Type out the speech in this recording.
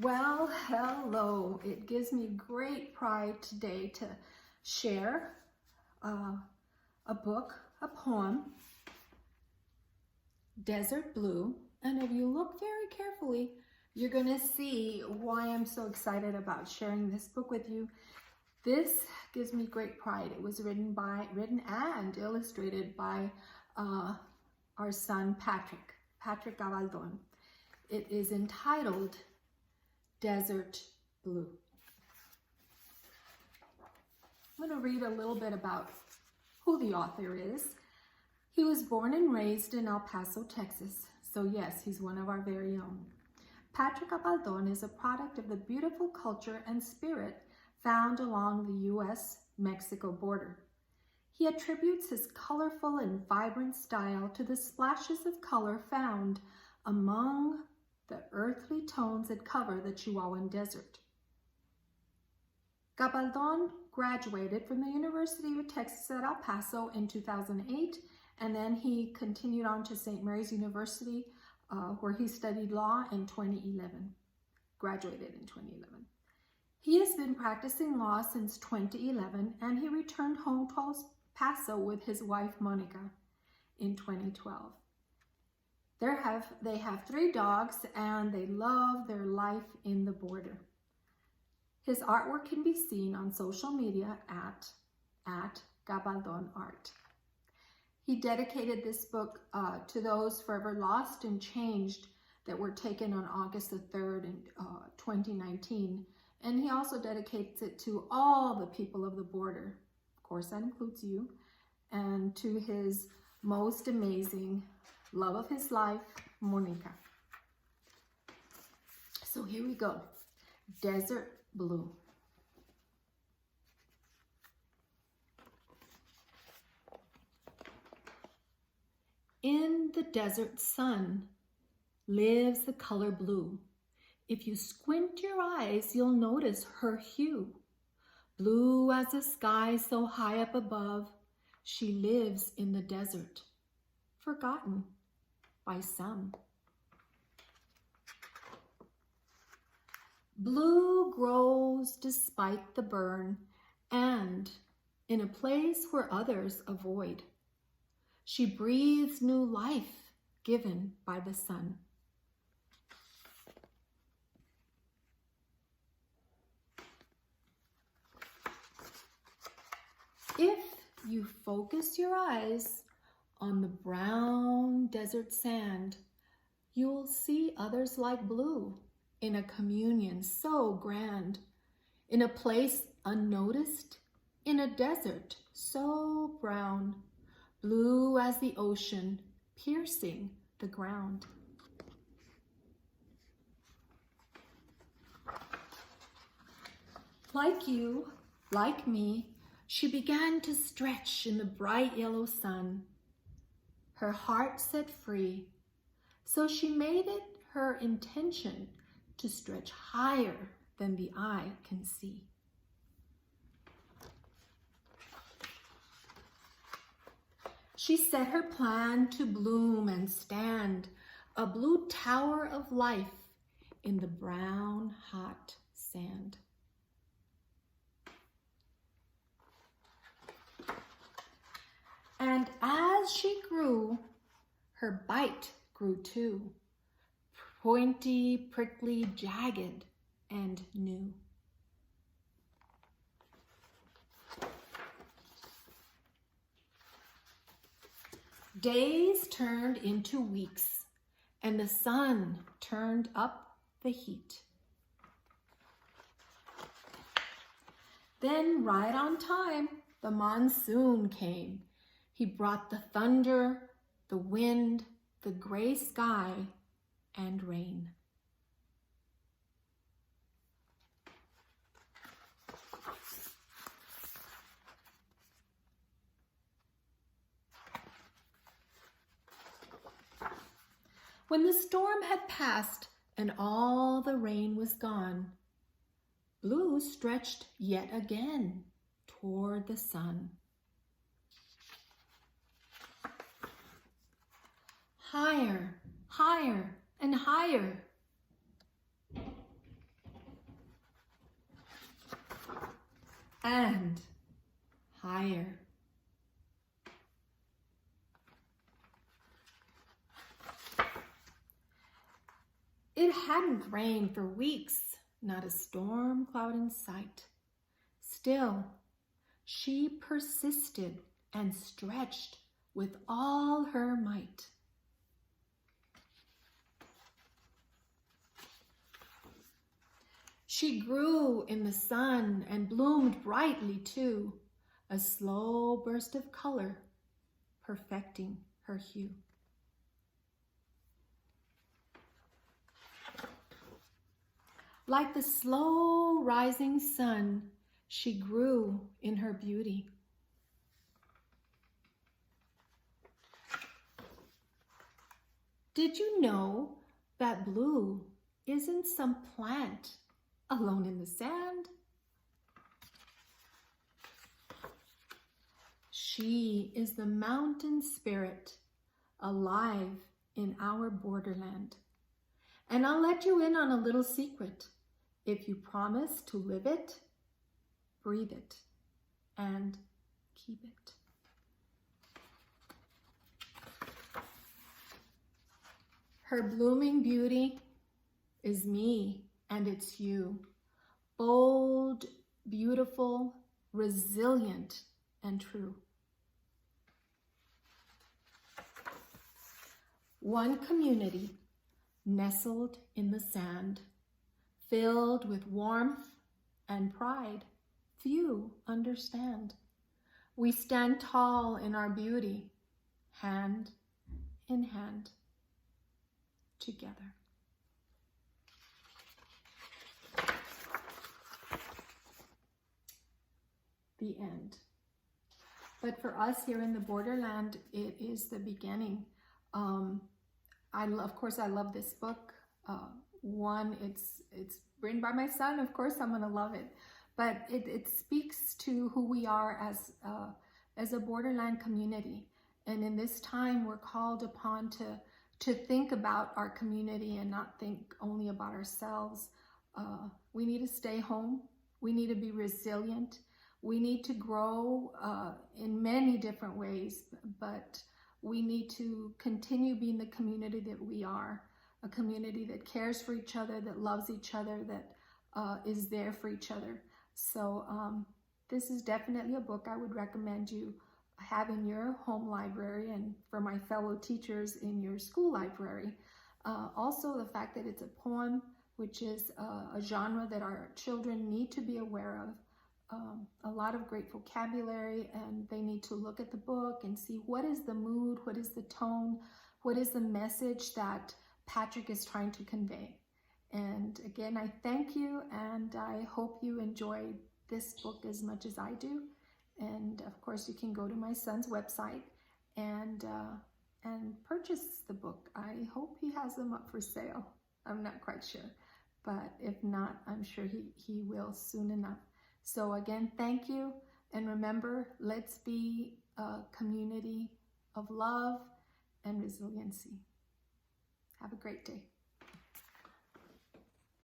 Well, hello. It gives me great pride today to share a book, a poem, Desert Blue. And if you look very carefully, you're going to see why I'm so excited about sharing this book with you. This gives me great pride. It was written and illustrated by our son, Patrick Gabaldon. It is entitled Desert Blue. I'm going to read a little bit about who the author is. He was born and raised in El Paso, Texas. So yes, he's one of our very own. Patrick Gabaldon is a product of the beautiful culture and spirit found along the U.S.-Mexico border. He attributes his colorful and vibrant style to the splashes of color found among the earthly tones that cover the Chihuahuan Desert. Gabaldon graduated from the University of Texas at El Paso in 2008, and then he continued on to St. Mary's University, where he studied law in 2011, graduated in 2011. He has been practicing law since 2011, and he returned home to El Paso with his wife, Monica, in 2012. They have 3 dogs, and they love their life in the border. His artwork can be seen on social media at Gabaldon Art. He dedicated this book to those forever lost and changed that were taken on August the 3rd in 2019. And he also dedicates it to all the people of the border. Of course, that includes you. And to his most amazing love of his life, Monica. So here we go. Desert Blue. In the desert sun lives the color blue. If you squint your eyes, you'll notice her hue. Blue as the sky so high up above, she lives in the desert, forgotten by some. Blue grows despite the burn, and in a place where others avoid. She breathes new life given by the sun. If you focus your eyes on the brown desert sand, you'll see others like blue in a communion so grand, in a place unnoticed, in a desert so brown, blue as the ocean piercing the ground. Like you, like me, she began to stretch in the bright yellow sun. Her heart set free, so she made it her intention to stretch higher than the eye can see. She set her plan to bloom and stand, a blue tower of life in the brown, hot sand. And as she grew, her bite grew too, pointy, prickly, jagged, and new. Days turned into weeks, and the sun turned up the heat. Then, right on time, the monsoon came. He brought the thunder, the wind, the gray sky, and rain. When the storm had passed and all the rain was gone, Blue stretched yet again toward the sun. Higher, higher, and higher. and higher. It hadn't rained for weeks, not a storm cloud in sight. Still, she persisted and stretched with all her might. She grew in the sun and bloomed brightly too, a slow burst of color, perfecting her hue. Like the slow rising sun, she grew in her beauty. Did you know that blue isn't some plant alone in the sand? She is the mountain spirit alive in our borderland. And I'll let you in on a little secret. If you promise to live it, breathe it, and keep it. Her blooming beauty is me, and it's you. Bold, beautiful, resilient, and true. One community nestled in the sand, filled with warmth and pride few understand. We stand tall in our beauty, hand in hand, together. The end. But for us here in the borderland, it is the beginning. Of course, I love this book. One, it's written by my son. Of course, I'm gonna love it. But it speaks to who we are as a borderland community. And in this time, we're called upon to think about our community and not think only about ourselves. We need to stay home. We need to be resilient. We need to grow in many different ways, but we need to continue being the community that we are, a community that cares for each other, that loves each other, that is there for each other. So this is definitely a book I would recommend you have in your home library, and for my fellow teachers in your school library. Also, the fact that it's a poem, which is a genre that our children need to be aware of. A lot of great vocabulary, and they need to look at the book and see what is the mood, what is the tone, what is the message that Patrick is trying to convey. And again, I thank you, and I hope you enjoy this book as much as I do. And of course, you can go to my son's website and purchase the book. I hope he has them up for sale. I'm not quite sure, but if not, I'm sure he will soon enough. So again, thank you. And remember, let's be a community of love and resiliency. Have a great day.